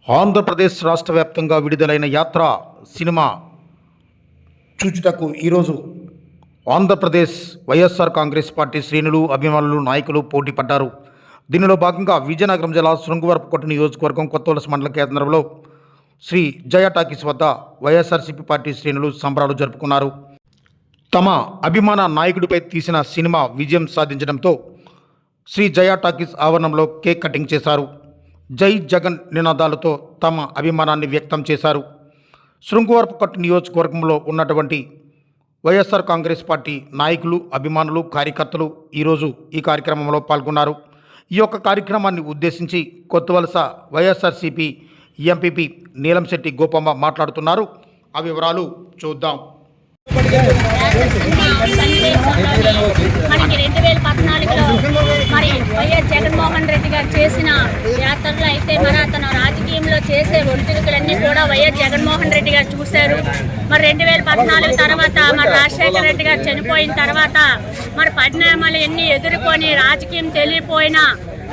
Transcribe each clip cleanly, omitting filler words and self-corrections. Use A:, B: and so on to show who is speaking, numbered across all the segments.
A: ఆంధ్రప్రదేశ్ రాష్ట్ర వ్యాప్తంగా విడుదలైన యాత్ర సినిమా చూచుటకు ఈరోజు ఆంధ్రప్రదేశ్ వైఎస్ఆర్ కాంగ్రెస్ పార్టీ శ్రేణులు, అభిమానులు, నాయకులు పోటీ పడ్డారు. దీనిలో భాగంగా విజయనగరం జిల్లా శృంగవరపుకోట నియోజకవర్గం కొత్తవలస మండల కేంద్రంలో శ్రీ జయ టాకీస్ వద్ద వైఎస్ఆర్సీపీ పార్టీ శ్రేణులు సంబరాలు జరుపుకున్నారు. తమ అభిమాన నాయకుడిపై తీసిన సినిమా విజయం సాధించడంతో శ్రీ జయ టాకీస్ ఆవరణంలో కేక్ కటింగ్ చేశారు. జై జగన్ నినాదాలతో తమ అభిమానాన్ని వ్యక్తం చేశారు. శృంగవరపుకోట నియోజకవర్గంలో ఉన్నటువంటి వైఎస్ఆర్ కాంగ్రెస్ పార్టీ నాయకులు, అభిమానులు, కార్యకర్తలు ఈరోజు ఈ కార్యక్రమంలో పాల్గొన్నారు. ఈ యొక్క కార్యక్రమాన్ని ఉద్దేశించి కొత్తవలస వైఎస్ఆర్సీపీ ఎంపీపీ నీలంశెట్టి గోపమ్మ మాట్లాడుతున్నారు. ఆ వివరాలు చూద్దాం.
B: మనకి 2014లో మరి వైఎస్ జగన్మోహన్ రెడ్డి గారు చేసిన యాత్రలో అయితే మరి అతను రాజకీయంలో చేసే ఒడిదుడుకులన్నీ కూడా వైఎస్ జగన్మోహన్ రెడ్డి గారు చూశారు. మరి 2014 తర్వాత మరి రాజశేఖర రెడ్డి గారు చనిపోయిన తర్వాత మరి పరిణామాలు ఎన్ని ఎదుర్కొని రాజకీయం తెలియపోయినా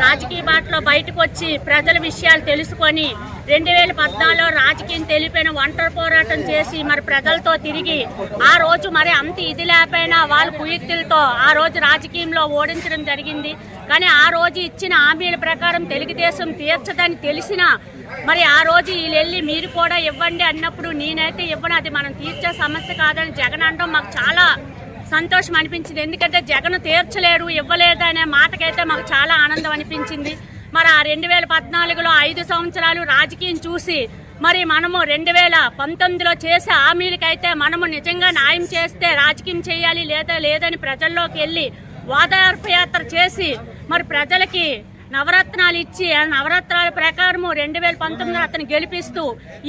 B: రాజకీయ బాటలో బయటకు వచ్చి ప్రజల విషయాలు తెలుసుకొని 2014లో రాజకీయం తెలిపిన ఒంటరి పోరాటం చేసి మరి ప్రజలతో తిరిగి ఆ రోజు మరి అంత ఇది లేకపోయినా వాళ్ళ కుయుక్తులతో ఆ రోజు రాజకీయంలో ఓడించడం జరిగింది. కానీ ఆ రోజు ఇచ్చిన హామీల ప్రకారం తెలుగుదేశం తీర్చదని తెలిసినా మరి ఆ రోజు వీళ్ళెళ్ళి మీరు కూడా ఇవ్వండి అన్నప్పుడు నేనైతే ఇవ్వను, అది మనం తీర్చే సమస్య కాదని జగన్ అనడం మాకు చాలా సంతోషం అనిపించింది. ఎందుకంటే జగన్ తీర్చలేరు, ఇవ్వలేదు అనే మాటకైతే మాకు చాలా ఆనందం అనిపించింది. మరి ఆ 2014లో 5 సంవత్సరాలు రాజకీయం చూసి మరి మనము 2019లో చేసే హామీలకైతే మనము నిజంగా న్యాయం చేస్తే రాజకీయం చేయాలి, లేదని ప్రజల్లోకి వెళ్ళి ఓదార్పు యాత్ర చేసి మరి ప్రజలకి నవరత్నాలు ఇచ్చి ఆ నవరత్నాల ప్రకారము 2019 అతను గెలిపిస్తూ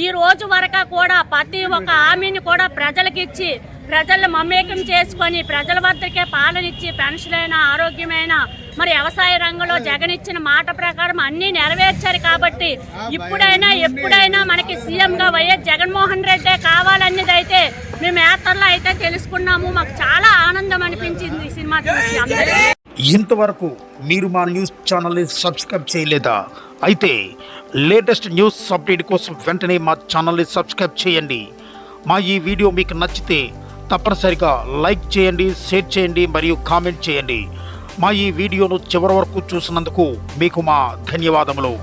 B: ఈ రోజు వరకు కూడా ప్రతి ఒక్క హామీని కూడా ప్రజలకు ఇచ్చి ప్రజలను మమేకం చేసుకొని ప్రజల వద్దకే పాలన ఇచ్చి పెన్షన్ అయినా, ఆరోగ్యమైన, మరి వ్యవసాయ రంగంలో జగన్ ఇచ్చిన మాట ప్రకారం అన్నీ నెరవేర్చారు. కాబట్టి ఇప్పుడైనా ఎప్పుడైనా మనకి సీఎంగా వైఎస్ జగన్మోహన్ రెడ్డి కావాలనేది అయితే మేము యాత్రలో అయితే తెలుసుకున్నాము. మాకు చాలా ఆనందం అనిపించింది ఈ సినిమా చూసి. అందరూ
A: ఇంతవరకు మీరు మా న్యూస్ ఛానల్ని సబ్స్క్రైబ్ చేయలేదా? అయితే లేటెస్ట్ న్యూస్ అప్డేట్ కోసం వెంటనే మా ఛానల్ని సబ్స్క్రైబ్ చేయండి. మా ఈ వీడియో మీకు నచ్చితే తప్పనిసరిగా లైక్ చేయండి, షేర్ చేయండి మరియు కామెంట్ చేయండి. మా ఈ వీడియోను చివరి వరకు చూసినందుకు మీకు మా ధన్యవాదములు.